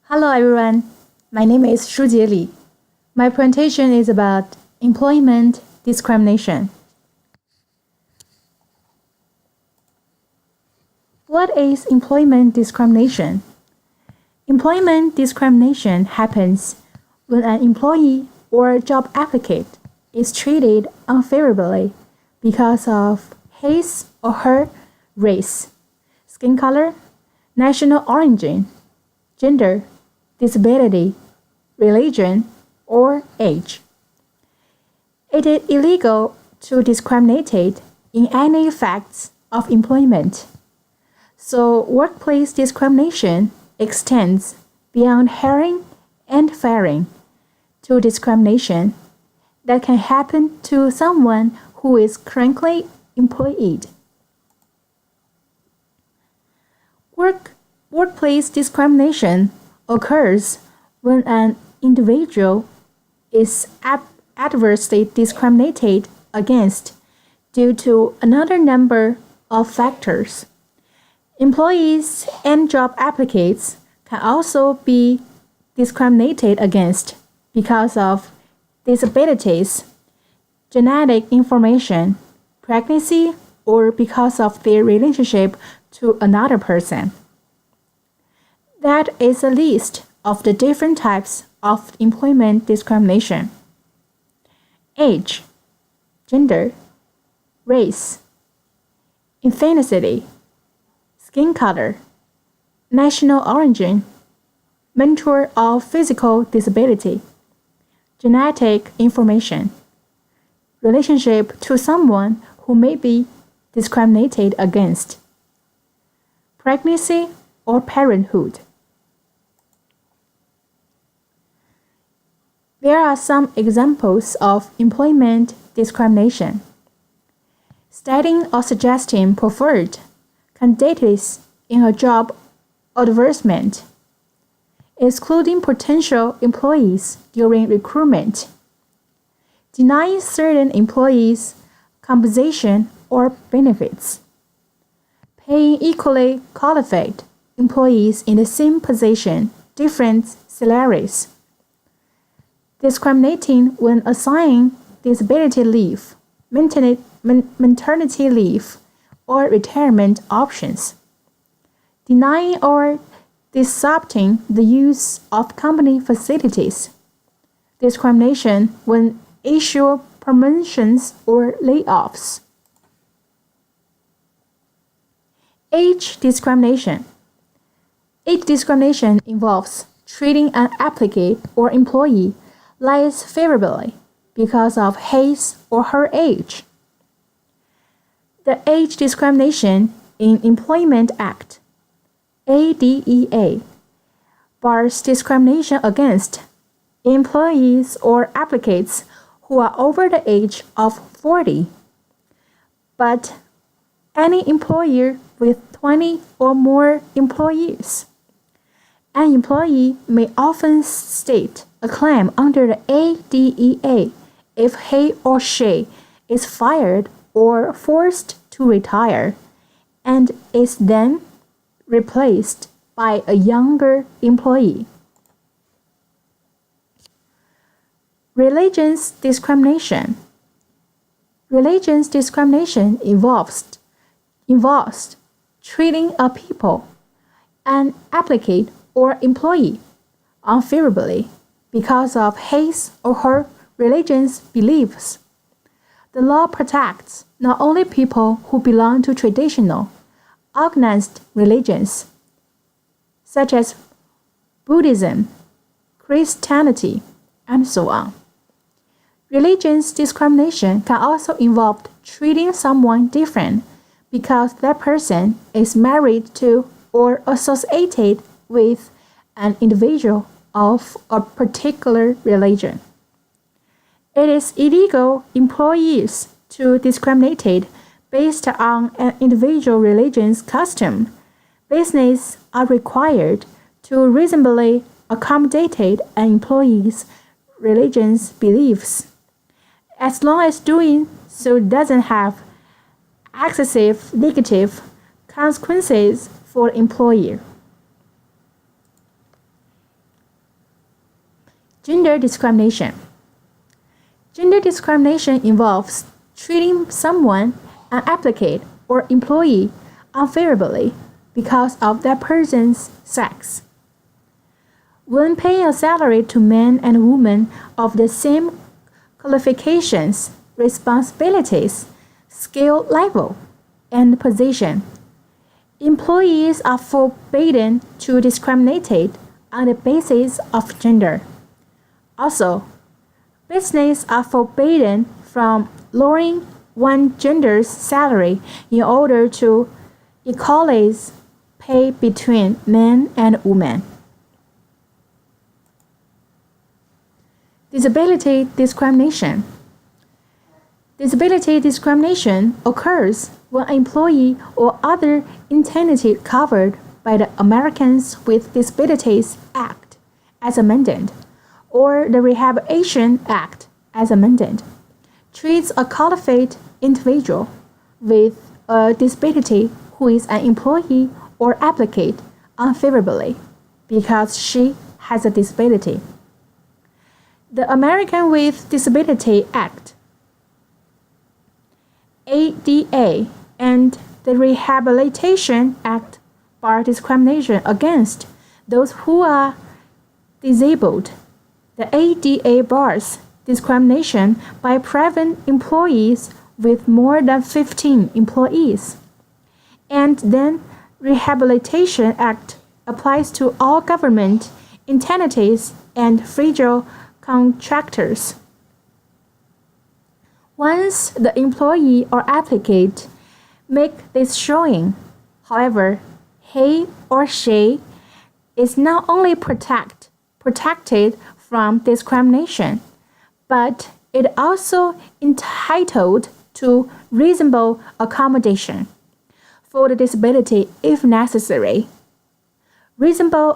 Hello everyone, my name is Shujie Li. My presentation is about employment discrimination. What is employment discrimination? Employment discrimination happens when an employee or job applicant is treated unfavorably because of his or her race, skin color, national origin, gender, disability, religion, or age. It is illegal to discriminate in any facts of employment. So workplace discrimination extends beyond hiring and firing to discrimination that can happen to someone who is currently employed. Workplace discrimination occurs when an individual is adversely discriminated against due to another number of factors. Employees and job applicants can also be discriminated against because of disabilities, genetic information, pregnancy, or because of their relationship to another person. That is a list of the different types of employment discrimination. Age, gender, race, ethnicity, skin color, national origin, mental or physical disability, genetic information, relationship to someone who may be discriminated against, pregnancy or parenthood. There are some examples of employment discrimination. Stating or suggesting preferred candidates in a job advertisement, excluding potential employees during recruitment, denying certain employees compensation or benefits, paying equally qualified employees in the same position different salaries, discriminating when assigning disability leave, maternity leave, or retirement options, denying or disrupting the use of company facilities, discrimination when issue promotions or layoffs. Age discrimination. Age discrimination involves treating an applicant or employee less favorably because of his or her age. The Age Discrimination in Employment Act, ADEA, bars discrimination against employees or applicants who are over the age of 40, but any employer with 20 or more employees. An employee may often state a claim under the ADEA if he or she is fired or forced to retire and is then replaced by a younger employee. Religious discrimination. Religious discrimination involves treating a people, an applicant or employee unfavorably because of his or her religious beliefs. The law protects not only people who belong to traditional, organized religions, such as Buddhism, Christianity, and so on. Religious discrimination can also involve treating someone different because that person is married to or associated with an individual of a particular religion. It is illegal employees to discriminate based on an individual religion's custom. Businesses are required to reasonably accommodate an employee's religious beliefs, as long as doing so doesn't have excessive negative consequences for the employer. Gender discrimination. Gender discrimination involves treating someone, an applicant or employee, unfavorably because of that person's sex. When paying a salary to men and women of the same qualifications, responsibilities, skill level, and position, employees are forbidden to discriminate on the basis of gender. Also, businesses are forbidden from lowering one gender's salary in order to equalize pay between men and women. Disability discrimination. Disability discrimination occurs when an employee or other entity covered by the Americans with Disabilities Act as amended or the Rehabilitation Act as amended treats a qualified individual with a disability who is an employee or applicant unfavorably because she has a disability. The American with Disability Act ADA and the Rehabilitation Act bar discrimination against those who are disabled. The ADA bars discrimination by private employees with more than 15 employees. And then Rehabilitation Act applies to all government entities and federal contractors. Once the employee or applicant make this showing, however, he or she is not only protected from discrimination, but it also entitled to reasonable accommodation for the disability if necessary. Reasonable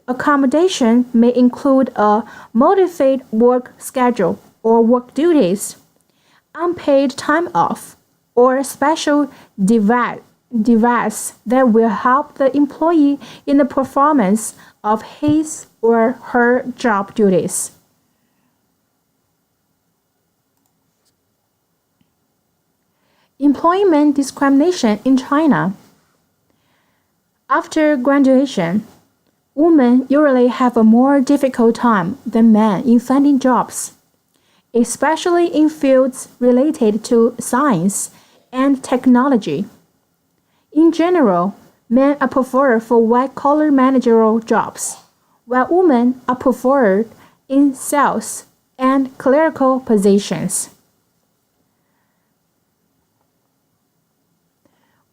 accommodation may include a modified work schedule or work duties, unpaid time off, or special device that will help the employee in the performance of his or her job duties. Employment discrimination in China. After graduation, women usually have a more difficult time than men in finding jobs, especially in fields related to science and technology. In general, men are preferred for white-collar managerial jobs, while women are preferred in sales and clerical positions.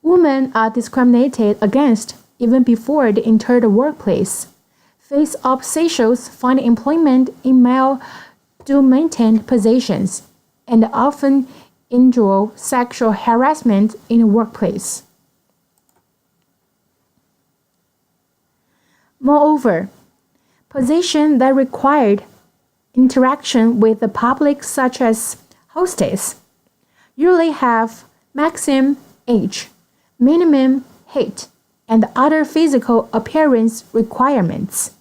Women are discriminated against even before they enter the workplace, face obstacles finding employment in male-dominated positions, and often endure sexual harassment in the workplace. Moreover, positions that required interaction with the public, such as hostess, usually have maximum age, minimum height, and other physical appearance requirements.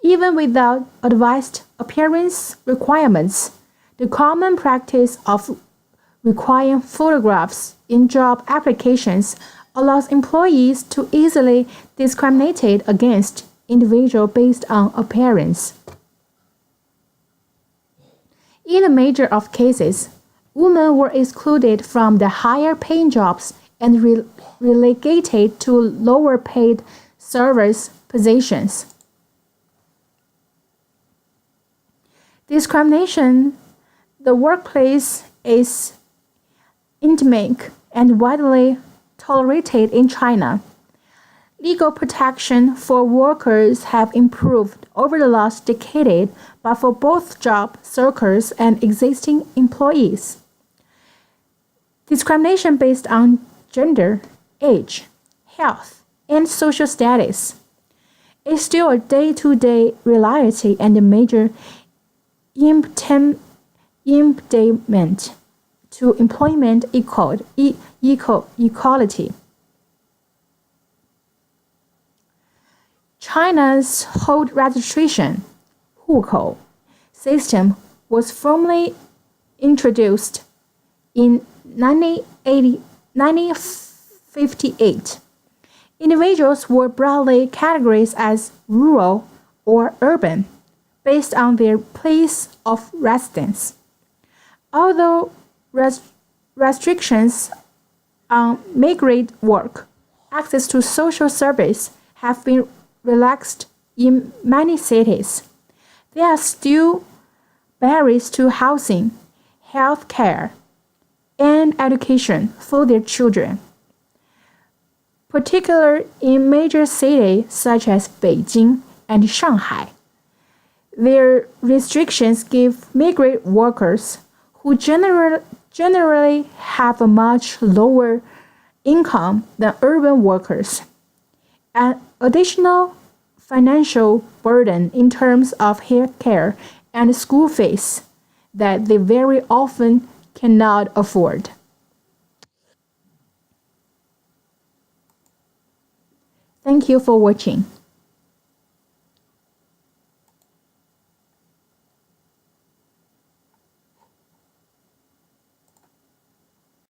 Even without advanced appearance requirements, the common practice of requiring photographs in job applications allows employees to easily discriminate against individuals based on appearance. In a major of cases, women were excluded from the higher paying jobs and relegated to lower paid service positions. Discrimination in the workplace is endemic and widely tolerated in China. Legal protection for workers have improved over the last decade, but for both job seekers and existing employees. Discrimination based on gender, age, health, and social status is still a day-to-day reality and a major impediment to employment equality. China's hold registration, 户口 system was formally introduced in 1958. Individuals were broadly categorized as rural or urban based on their place of residence. Although restrictions on migrant work, access to social service have been relaxed in many cities, there are still barriers to housing, health care, and education for their children. Particularly in major cities such as Beijing and Shanghai, their restrictions give migrant workers who generally have a much lower income than urban workers an additional financial burden in terms of health care and school fees that they very often cannot afford. Thank you for watching.